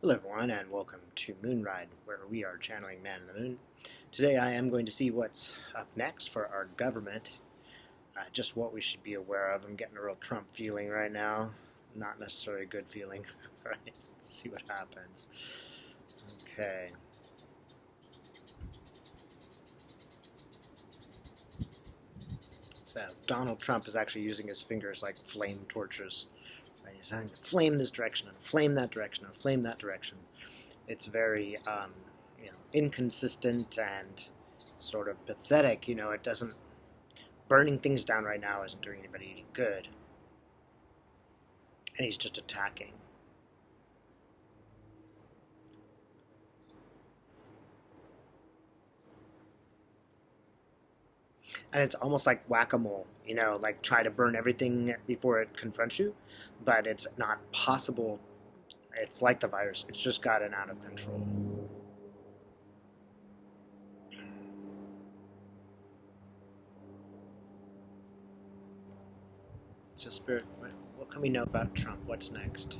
Hello everyone and welcome to Moonride, where we are channeling Man in the Moon. Today I am going to see what's up next for our government, just what we should be aware of. I'm getting a real Trump feeling right now, not necessarily a good feeling. Alright, let's see what happens. Okay. So Donald Trump is actually using his fingers like flame torches. Right? He's saying, flame this direction and flame that direction and flame that direction. It's very inconsistent and sort of pathetic. It doesn't, burning things down right now isn't doing anybody any good, and he's just attacking. And it's almost like whack-a-mole, like try to burn everything before it confronts you, but it's not possible. It's like the virus, it's just gotten out of control. So Spirit, what can we know about Trump? What's next?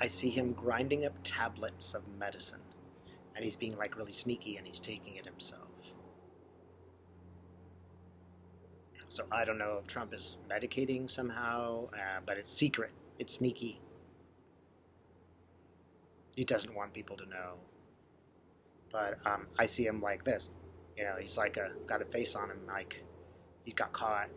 I see him grinding up tablets of medicine, and he's being like really sneaky, and he's taking it himself. So I don't know if Trump is medicating somehow, but it's secret. It's sneaky. He doesn't want people to know. But I see him like this. He's like got a face on him, like he got caught.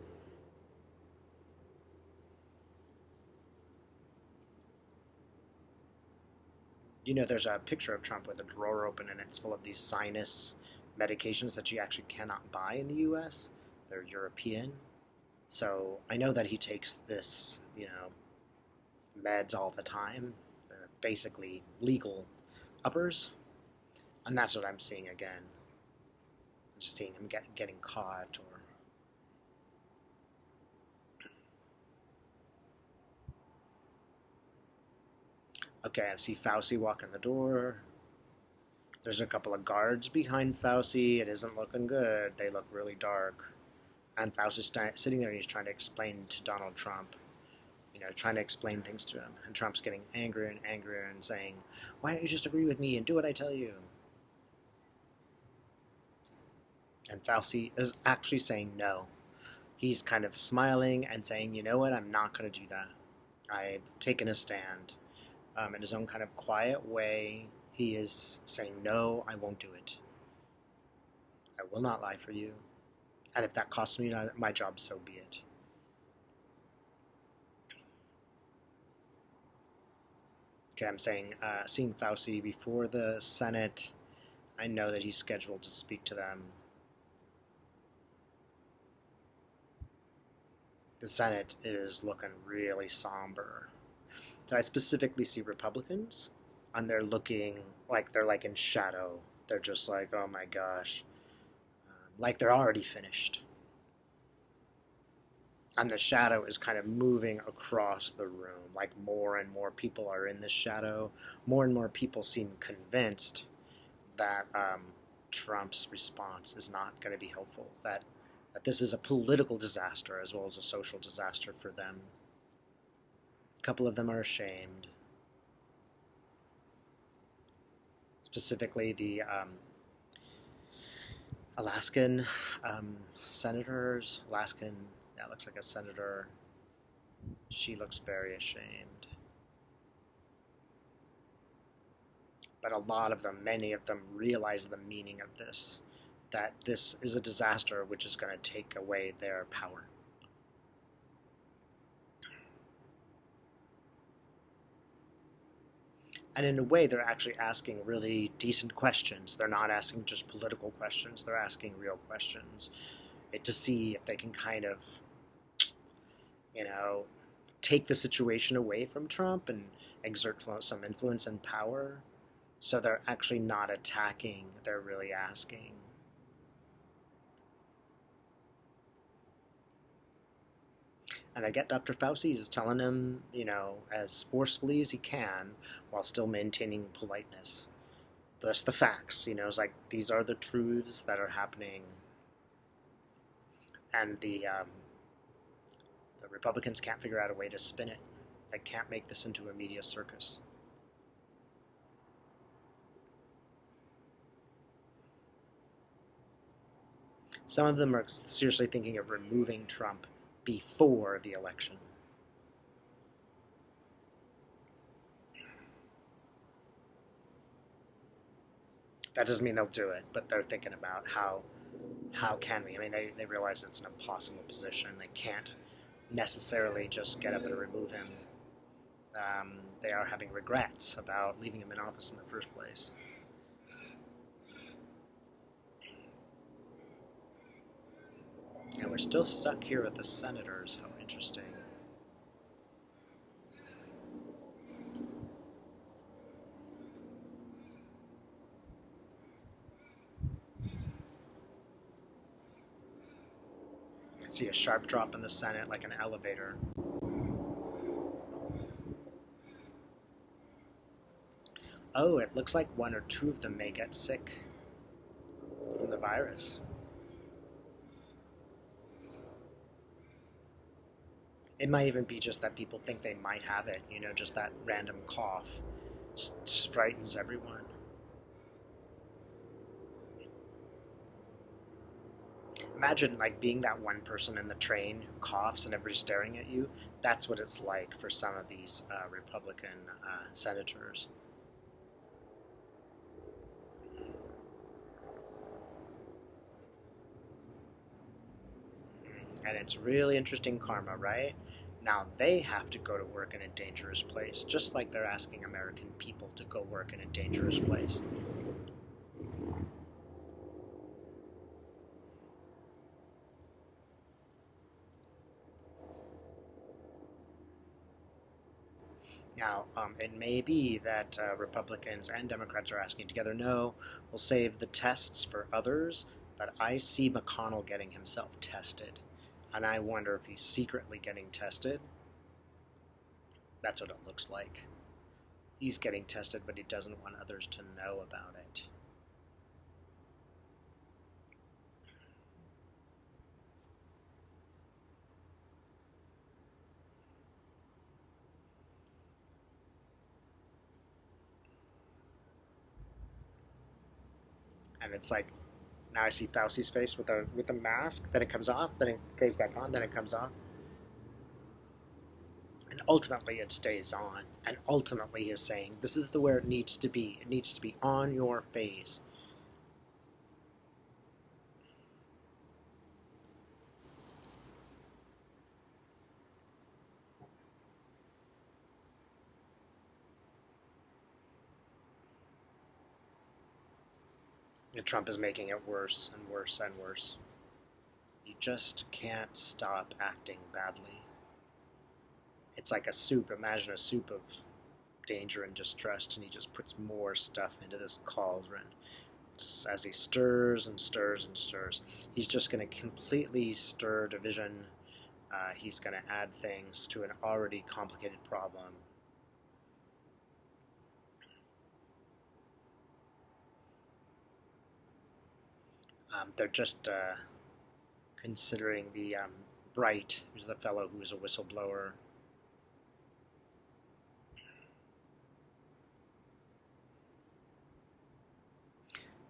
There's a picture of Trump with a drawer open, and it's full of these sinus medications that you actually cannot buy in the U.S. They're European. So I know that he takes this, meds all the time. They're basically legal uppers. And that's what I'm seeing again. I'm just seeing him getting caught or... Okay, I see Fauci walking the door. There's a couple of guards behind Fauci. It isn't looking good. They look really dark. And Fauci's sitting there and he's trying to explain to Donald Trump, trying to explain things to him. And Trump's getting angrier and angrier and saying, why don't you just agree with me and do what I tell you? And Fauci is actually saying no. He's kind of smiling and saying, you know what, I'm not going to do that. I've taken a stand. In his own kind of quiet way, he is saying, no, I won't do it. I will not lie for you. And if that costs me my job, so be it. Okay, I'm saying, seeing Fauci before the Senate, I know that he's scheduled to speak to them. The Senate is looking really somber. So I specifically see Republicans, and they're looking like they're like in shadow. They're just like, oh my gosh, like they're already finished. And the shadow is kind of moving across the room, like more and more people are in the shadow. More and more people seem convinced that Trump's response is not going to be helpful, that this is a political disaster as well as a social disaster for them. A couple of them are ashamed. Specifically, the Alaskan senators. That looks like a senator. She looks very ashamed. But a lot of them, many of them, realize the meaning of this, that this is a disaster which is going to take away their power. And in a way, they're actually asking really decent questions. They're not asking just political questions. They're asking real questions to see if they can kind of, take the situation away from Trump and exert some influence and power. So they're actually not attacking. They're really asking. And I get Dr. Fauci is telling him, as forcefully as he can, while still maintaining politeness. just the facts. It's like these are the truths that are happening, and the Republicans can't figure out a way to spin it. They can't make this into a media circus. Some of them are seriously thinking of removing Trump before the election. That doesn't mean they'll do it, but they're thinking about how can we? I mean, they realize it's an impossible position. They can't necessarily just get up and remove him. They are having regrets about leaving him in office in the first place. And we're still stuck here with the senators. How interesting. I see a sharp drop in the Senate like an elevator. Oh, it looks like one or two of them may get sick from the virus. It might even be just that people think they might have it, just that random cough just frightens everyone. Imagine like being that one person in the train who coughs and everybody's staring at you. That's what it's like for some of these Republican senators. And it's really interesting karma, right? Now they have to go to work in a dangerous place, just like they're asking American people to go work in a dangerous place. Now, it may be that Republicans and Democrats are asking together, no, we'll save the tests for others, but I see McConnell getting himself tested. And I wonder if he's secretly getting tested. That's what it looks like. He's getting tested, but he doesn't want others to know about it. And it's like, now I see Fauci's face with a mask, then it comes off, then it goes back on, then it comes off. And ultimately it stays on. And ultimately he is saying, this is the where it needs to be. It needs to be on your face. And Trump is making it worse and worse and worse. You just can't stop acting badly. It's like a soup. Imagine a soup of danger and distrust, and he just puts more stuff into this cauldron. Just as he stirs and stirs and stirs, he's just going to completely stir division. He's going to add things to an already complicated problem. They're just considering the Bright, who's the fellow who's a whistleblower.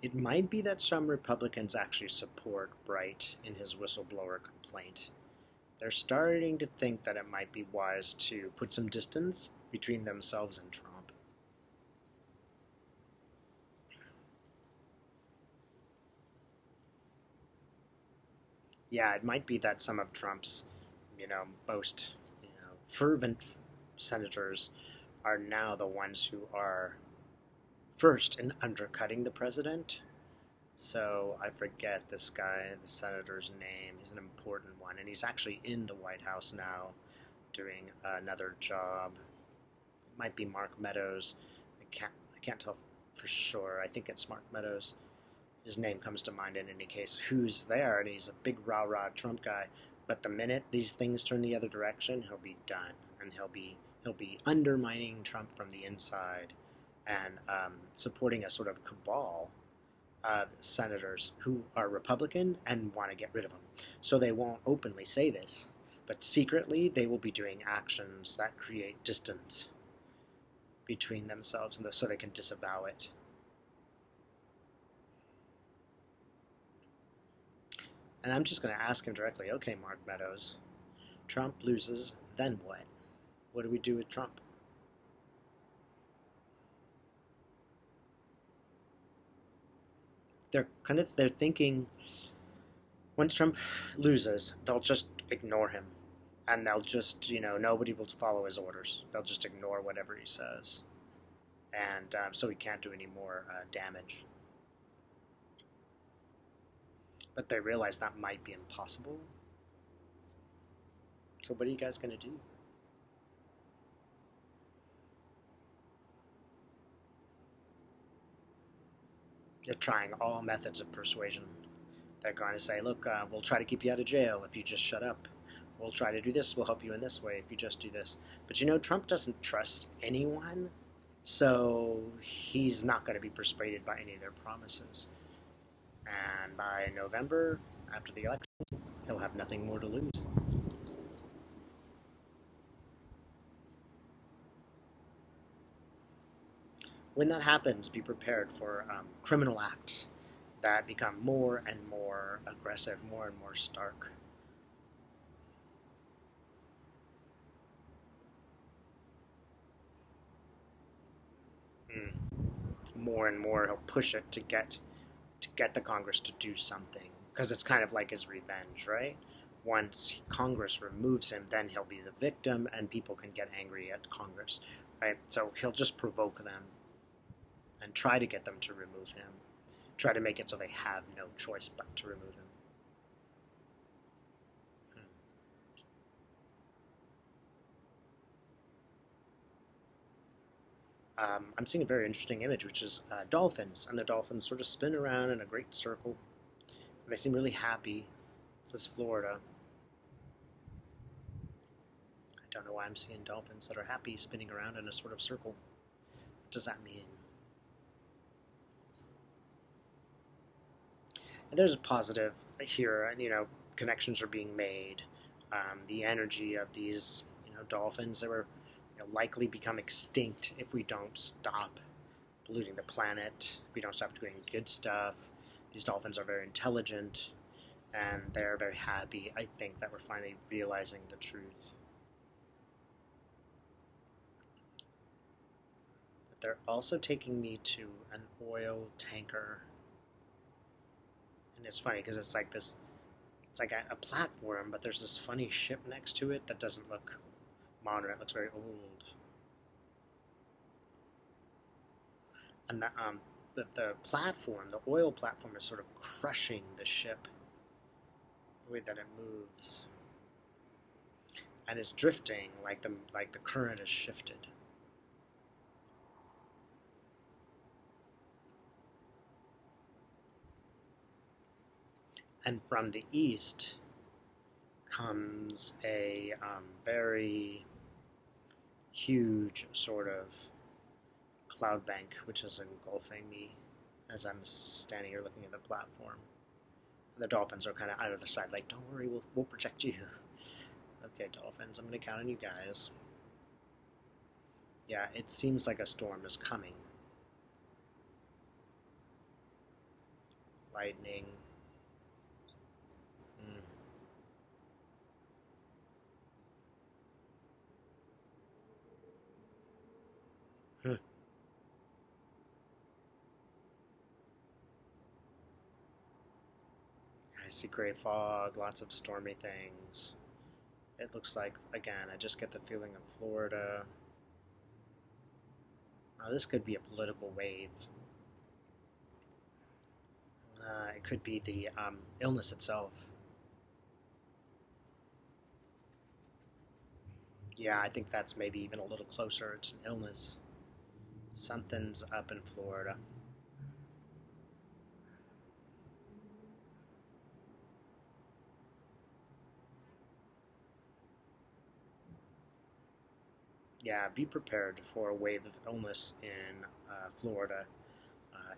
It might be that some Republicans actually support Bright in his whistleblower complaint. They're starting to think that it might be wise to put some distance between themselves and Trump. Yeah, it might be that some of Trump's, most, fervent senators are now the ones who are first in undercutting the president. So I forget this guy, the senator's name. He's an important one, and he's actually in the White House now doing another job. It might be Mark Meadows. I can't tell for sure. I think it's Mark Meadows. His name comes to mind in any case. Who's there? And he's a big rah-rah Trump guy. But the minute these things turn the other direction, he'll be done, and he'll be undermining Trump from the inside. and supporting a sort of cabal of senators who are Republican and want to get rid of him. So they won't openly say this, but secretly they will be doing actions that create distance between themselves and so they can disavow it. And I'm just going to ask him directly, okay, Mark Meadows, Trump loses, then what? What do we do with Trump? They're thinking once Trump loses, they'll just ignore him, and they'll just nobody will follow his orders. They'll just ignore whatever he says, and so he can't do any more damage. But they realize that might be impossible. So what are you guys gonna do? They're trying all methods of persuasion. They're going to say, look, we'll try to keep you out of jail if you just shut up. We'll try to do this. We'll help you in this way if you just do this. But Trump doesn't trust anyone, so he's not going to be persuaded by any of their promises. And by November, after the election, he'll have nothing more to lose. When that happens, be prepared for criminal acts that become more and more aggressive, more and more stark. More and more, he'll push it to get the Congress to do something, because it's kind of like his revenge, right? Once Congress removes him, then he'll be the victim, and people can get angry at Congress, right? So he'll just provoke them and try to get them to remove him. Try to make it so they have no choice but to remove him. I'm seeing a very interesting image, which is dolphins, and the dolphins sort of spin around in a great circle. And they seem really happy. This is Florida. I don't know why I'm seeing dolphins that are happy spinning around in a sort of circle. What does that mean? And there's a positive here. Connections are being made. The energy of these, dolphins that were likely become extinct if we don't stop polluting the planet, if we don't stop doing good stuff. These dolphins are very intelligent, and they're very happy, I think, that we're finally realizing the truth. But they're also taking me to an oil tanker. And it's funny because it's like this, it's like a platform, but there's this funny ship next to it that doesn't look modern. It looks very old. And the platform, the oil platform, is sort of crushing the ship, the way that it moves, and it's drifting like the current is shifted. And from the east comes a very huge sort of cloud bank, which is engulfing me as I'm standing here looking at the platform. The dolphins are kind of out of the side, like, don't worry, we'll protect you. Okay, dolphins, I'm going to count on you guys. Yeah, it seems like a storm is coming. Lightning. I see gray fog, lots of stormy things. It looks like, again, I just get the feeling of Florida. Now, this could be a political wave. It could be the illness itself. Yeah, I think that's maybe even a little closer. It's an illness. Something's up in Florida. yeah, be prepared for a wave of illness in Florida.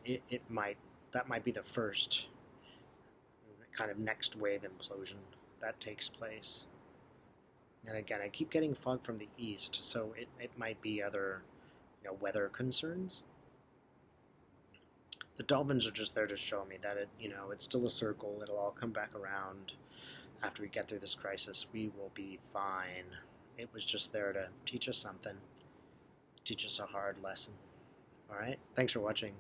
It might that might be the first kind of next wave implosion that takes place. And again, I keep getting fog from the east, so it might be other weather concerns. The dolphins are just there to show me that it's still a circle. It'll all come back around after we get through this crisis. We will be fine. It was just there to teach us something, teach us a hard lesson. All right. Thanks for watching.